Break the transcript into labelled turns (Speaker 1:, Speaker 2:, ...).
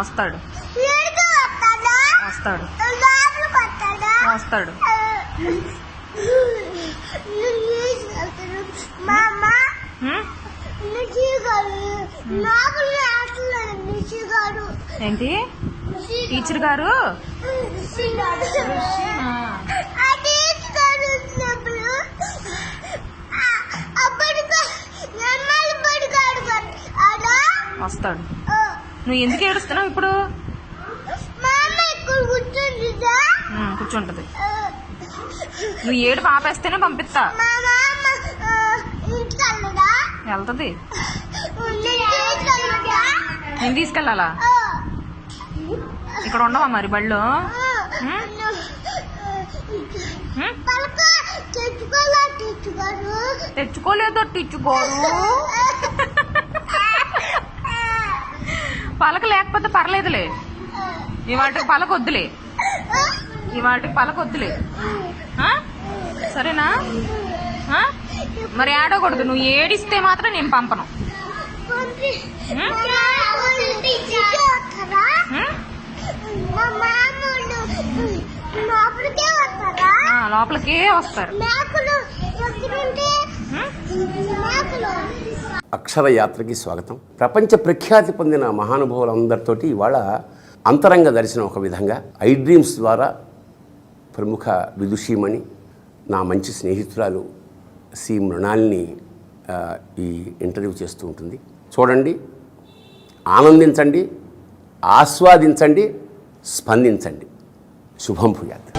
Speaker 1: వస్తాడు వస్తాడు వస్తాడు. ఏంటి టీచర్ గారు? వస్తాడు. నువ్వు ఎందుకు ఏడుస్తున్నావు ఇప్పుడు? కూర్చుంటది. నువ్వు ఏడు పాపేస్తేనే పంపిస్తా. వెళ్తది. నేను తీసుకెళ్ళాలా? ఇక్కడ ఉండవా మరి బళ్ళు? తెచ్చుకోలేదో తెచ్చుకోరు. పలక లేకపోతే పర్లేదులే. ఇవాటికి పలకొద్దులే. ఇవాటికి పలకొద్దులే. సరేనా? మరి ఏడకూడదు. నువ్వు ఏడిస్తే మాత్రం నేను పంపను. లోపలికే వస్తారు.
Speaker 2: అక్షర యాత్రకి స్వాగతం. ప్రపంచ ప్రఖ్యాతి పొందిన మహానుభావులందరితోటి ఇవాళ అంతరంగ దర్శనం ఒక విధంగా ఐ డ్రీమ్స్ ద్వారా ప్రముఖ విదుషీమణి, నా మంచి స్నేహితురాలు సి మృణాల్ని ఈ ఇంటర్వ్యూ చేస్తూ ఉంటుంది. చూడండి, ఆనందించండి, ఆస్వాదించండి, స్పందించండి. శుభం భూయాత్.